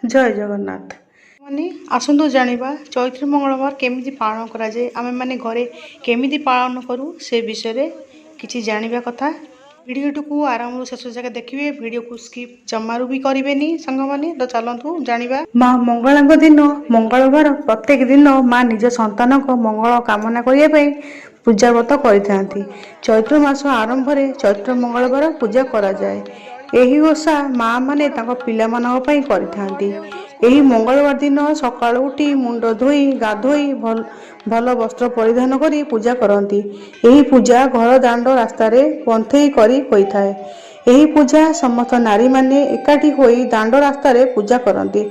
जय जगन्नाथ माने आसतु जानिबा चैत्र मंगलवार केमिति पालन करा जाए आमे माने घरे केमिति पालन करू से विषय रे किछि जानिबा कथा। वीडियो को आरंभ शेष जाके देखिए, वीडियो को स्किप जमारू भी करेनि सांग माने। तो चलतु जानिबा। माँ मंगला दिन मंगलवार प्रत्येक दिन माँ निज संतान को मंगल कामना करने पूजा व्रत करिथांती। चैत्र मास आरंभ रे चैत्र मंगलवार पूजा करा जाए। एही ओषा माँ माने तांको पिला मानक पई करिथांती। एही मंगलवार दिन सकाळ उठी मुंड धोई गाधोई भल वस्त्र परिधान करी पूजा करती। एही पूजा घर दांड रास्ता रे पंथेई करी होइथाए। एही पूजा समस्त नारी माने एकाठी होई दांड रास्ता रे पूजा करती।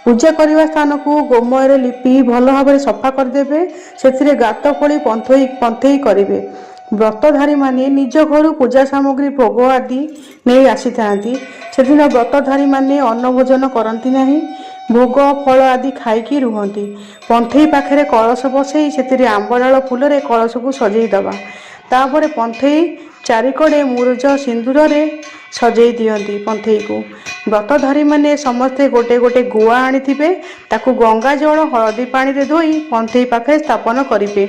पूजा करने स्थान को गोमय लिपि भल भाव सफा करदे। से गात खोली पंथई करेंगे। व्रतधारी माने निज घर पूजा सामग्री भोग आदि नहीं आसी था। से दिन व्रतधारी माने अन्न भोजन करती नहीं। भोग फल आदि खाई रुहति। पंथई पाखे कलश बसई से आंबडाल फूल रे कलश को सजई दबा। तापर पंथई चारिकड़े मुरुज सिंदूर रे सजई दियंती। पंथई को व्रतधारी माने समस्ते गोटे गोटे गुआ आनी ताकू गंगा जल हलदी पानी रे धोई पंथई पाखे स्थापन करेंगे।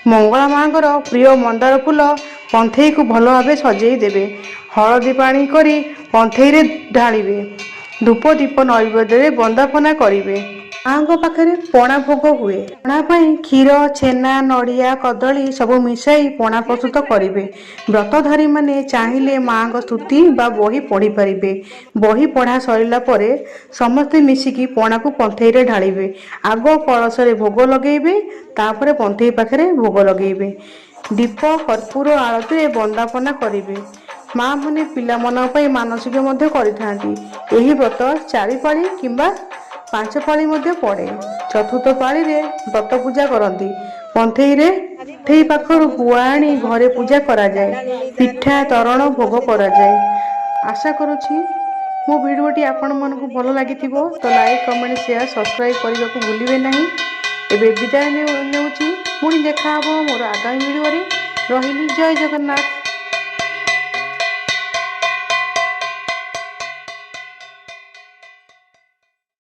मंगला माँकर प्रिय मंदार फूल पंथई को भल भाव सजई देवे। हलदी पानी करी पंथई रे ढालिबे। धूप दीप नैवेद्य बंदापना करेंगे। माँ पाखे पणा भोग हुए। पणा पाई क्षीर छेना नड़िया कदली सब मिसाई पणा प्रस्तुत करेंगे। व्रतधारी माने चाहिए माँ स्तुति बा बही पढ़ी पारे। बही पढ़ा सरला परे समस्ते मिसिकी पणा को पंथई रे ढालिबे। आग कलश रे भोग लगेबे, तापर पंथई पाखे भोग लगेबे। दीप कर्पूर आरती बंदापना करेंगे। माँ माने पिला मन पई मानसिक मध्य करिथांती। एही व्रत 4 पाली किंबा 5 पाली मध्य पड़े। चतुर्थ पाली रे व्रत पूजा करती। पंथई रे पंथई पाखर गुआ आनी घरे पूजा करा जाए। पिठा तरण भोग करा जाए। आशा करुछि मो वीडियोटी आपण मानकु भल लागिथिबो। तो लाइक कमेंट शेयर सब्सक्राइब करने को भूलिबे नहीं। एबे विदाय नेउछि। पुणी देखा हबो मोर आगामी वीडियो रे। रहिली। जय जगन्नाथ।